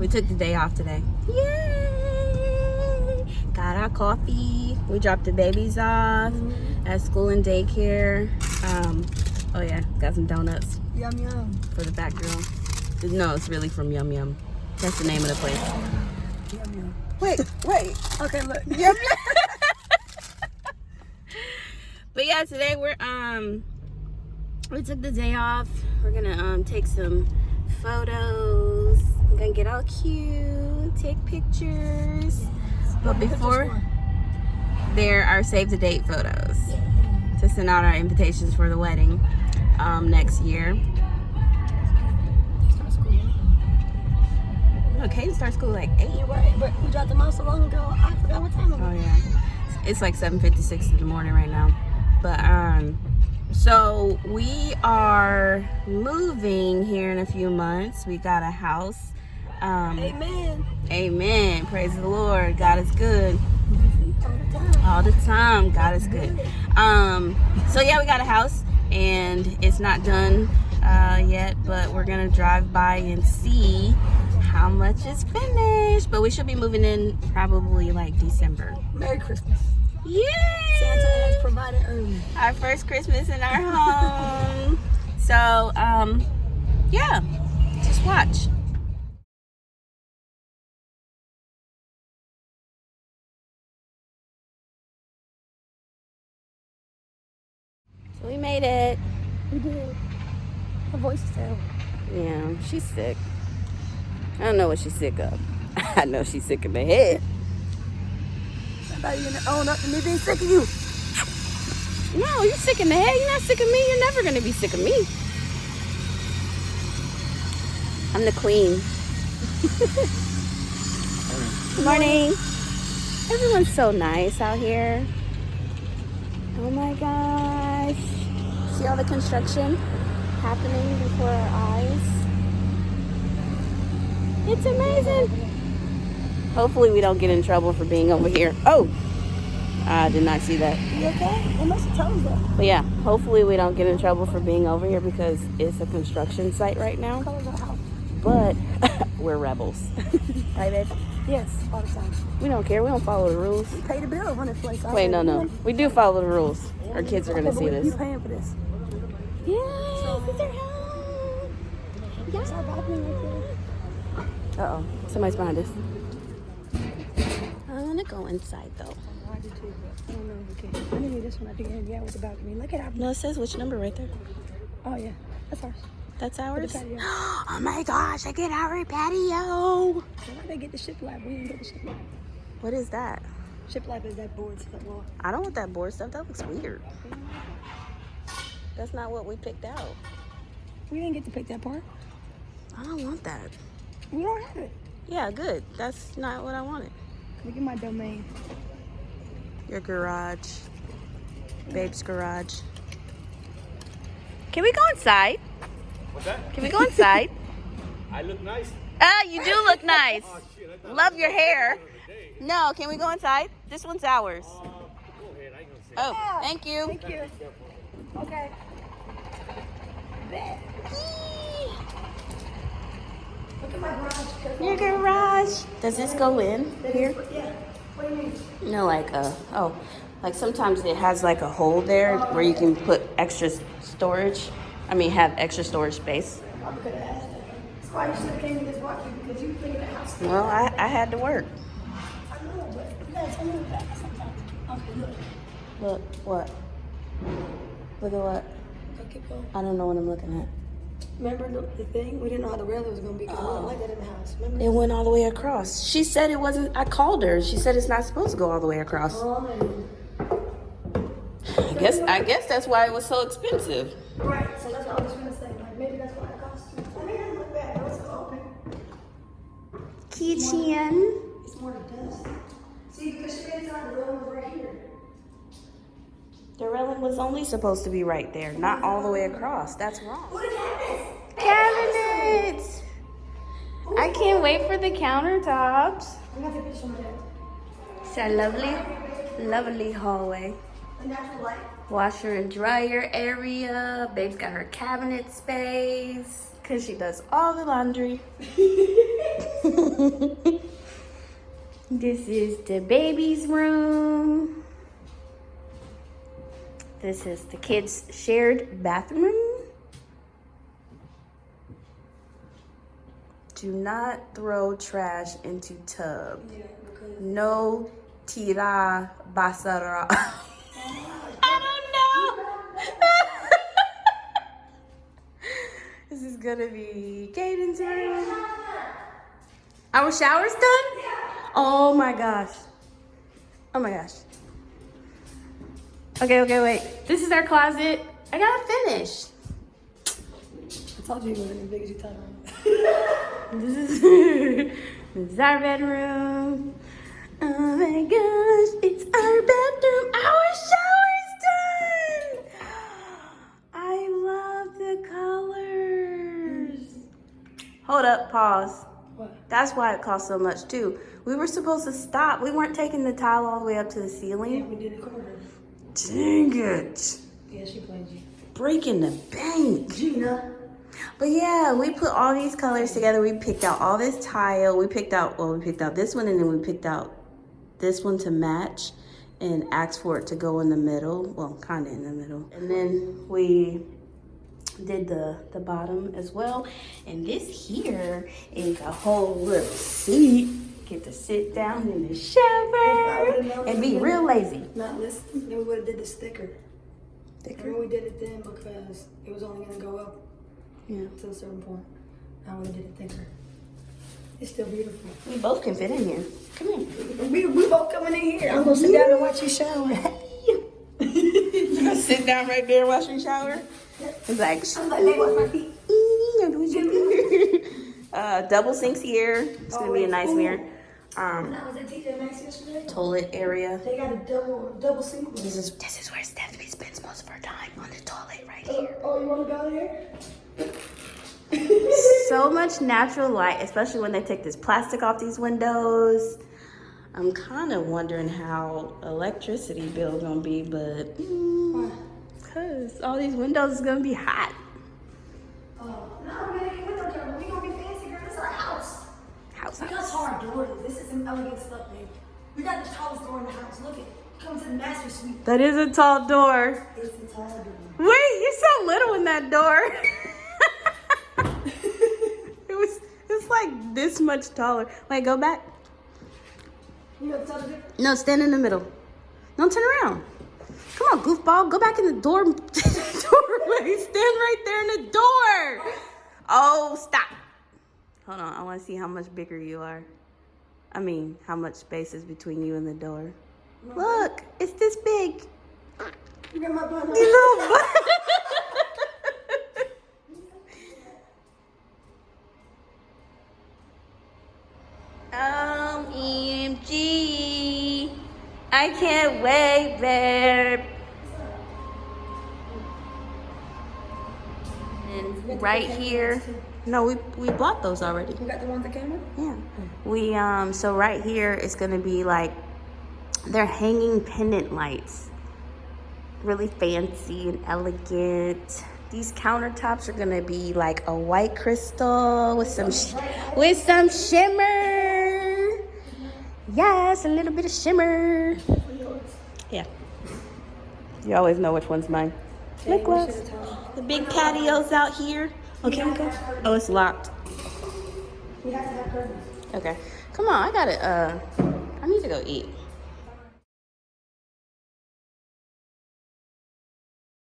took the day off today. Yay! Got our coffee. We dropped the babies off at school and daycare. Oh yeah, got some donuts. Yum yum. For the fat girl. No, it's really from Yum Yum. That's the name of the place. Yum yum. Wait. Okay, look. Yum yum. But yeah, today we took the day off. We're gonna take some photos. We're gonna get all cute, take pictures. But before, there are save the date photos to send out our invitations for the wedding next year. No, Kaden starts school like 8. You're right, but we dropped them off so long ago. I forgot what time it was. Oh yeah, it's like 7:56 in the morning right now. But so we are moving here in a few months. We got a house. Amen. Amen. Praise the Lord. God is good. All the time. All the time. God is good. So yeah, we got a house and it's not done yet, but we're gonna drive by and see how much is finished. But we should be moving in probably like December. Merry Christmas. Yay! Santa has provided early. Our first Christmas in our home. So yeah, just watch. So we made it. We did. Her voice is terrible. Yeah, she's sick. I don't know what she's sick of. I know she's sick in the head. I thought you were going to own up to me being sick of you. No, you're sick in the head. You're not sick of me. You're never going to be sick of me. I'm the queen. Good morning. Everyone's so nice out here. Oh my gosh. See all the construction happening before our eyes? It's amazing. Hopefully we don't get in trouble for being over here. Oh, I did not see that. You okay? They must have told us that. But yeah, hopefully we don't get in trouble for being over here because it's a construction site right now. Colors of the house. But we're rebels. Right, babe? Yes, all the time. We don't care. We don't follow the rules. We pay the bill when it's place. Wait, no. We do follow the rules. Our kids are going to see You this. paying for this? Yes, it's our home. It's our balcony right there. Uh-oh. Somebody's behind us. I want to go inside, though. I do too, but I don't know if we can. I need this one at the end. Yeah, with the balcony. Look at our. No, it says which number right there. Oh, yeah. That's ours. That's ours? patio. Oh my gosh, I get our patio. Why they get the shiplap? We didn't get the shiplap. What is that? Shiplap is that board stuff. Well, I don't want that board stuff. That looks weird. That's not what we picked out. we didn't get to pick that part. I don't want that. We don't have it. Yeah, good. That's not what I wanted. Look at my domain. Your garage. Babe's garage. Can we go inside? What's that? Can we go inside? I look nice. Ah, you do look nice. Oh, shit, I thought Love your hair. the other day. No, can we go inside? This one's ours. Go ahead, I ain't gonna say Oh, Yeah. thank you. Thank you. Okay. Bet. Look at my garage. Your garage. Does this go in here? Yeah. What do you mean? No, like like sometimes it has like a hole there where you can put extra storage. I mean, have extra storage space. I could have asked that. That's why you should have came in this walkie because you think of the house. Well, I had to work. I know, but you gotta tell me that sometimes. Okay, look. Look, what? Look at what? Okay, keep going. I don't know what I'm looking at. Remember the thing? We didn't know how the railing was gonna be because it wasn't like that in the house. Remember? It went all the way across. She said it wasn't. I called her. She said it's not supposed to go all the way across. I guess that's why it was so expensive. Right, so that's what I was trying to say. Like, maybe that's why it cost you. I mean, it doesn't look bad. Though. It's still open. Keychain. It's more the dust. See, because she made it sound the railing was right here. The railing was only supposed to be right there, not all the way across. That's wrong. What is that? Cabinets. I can't wait for the countertops. I'm gonna take a picture of my dad. It's our lovely, lovely hallway. The natural light. Washer and dryer area. Babe's got her cabinet space because she does all the laundry. This is the baby's room. This is the kids' shared bathroom. Do not throw trash into tub. Yeah, because No tira basura. I don't know. This is gonna be Caden's room. Our shower's done? Oh my gosh. Oh my gosh. Okay, wait. This is our closet. I gotta finish. I told you it wasn't as big as you thought it was. This is our bedroom. Oh my gosh, it's our bedroom. Our shower's done. I love the colors. Hold up, pause. What? That's why it cost so much too. We were supposed to stop. We weren't taking the tile all the way up to the Yeah, ceiling. we did it corner. Dang it. Yeah, she played you. Breaking the bank. Gina. But yeah, we put all these colors together. We picked out all this tile. We picked out this one, and then we picked out this one to match and asked for it to go in the middle. Well, kind of in the middle. And then we did the bottom as well. And this here is a whole little seat. Get to sit down in the shower and be real lazy. Not listen, then we would have did this thicker. Thicker? Remember we did it then because it was only gonna go up Yeah. to a certain point. I would have did it thicker. It's still beautiful. We both can fit in here. Come here. We both coming in here. I'm gonna sit down and watch you shower. You gonna sit down right there and wash your shower? It's like, I'm like, maybe wash my feet. double sinks here. It's gonna be a nice mirror. When I was at TJ Maxx yesterday, Toilet area. they got a double sink. This is where Stephanie spends most of her time, on the toilet right here. Oh, you wanna go there? So much natural light, especially when they take this plastic off these windows. I'm kind of wondering how electricity bill gonna be, but cause all these windows is gonna be hot. Oh, no, we ain't window cover. We gonna be fancy, girl. This is our house. House. Look how tall our door is. This is some elegant stuff, babe. We got the tallest door in the house. Look at it. Come to the master suite. That is a tall door. It's a tall door. Wait, you're so little in that door. It's like this much taller. Wait, go back. You know what's the difference? No, stand in the middle. Don't turn around. Come on, goofball. Go back in the door doorway. Stand right there in the door. Oh, stop. Hold on. I want to see how much bigger you are. I mean, how much space is between you and the door. Look, it's this big. You got my butt. You little butt. OMG. I can't wait, babe. And right here. No, we bought those already. You got the one with the camera? Yeah. We so right here it's gonna be like they're hanging pendant lights. Really fancy and elegant. These countertops are gonna be like a white crystal with some shimmer. Yes, a little bit of shimmer. Yeah. You always know which one's mine. Look, look. The big patio's out here. Okay, we go. Oh, it's locked. We have to have curtains. Okay. Come on, I need to go eat.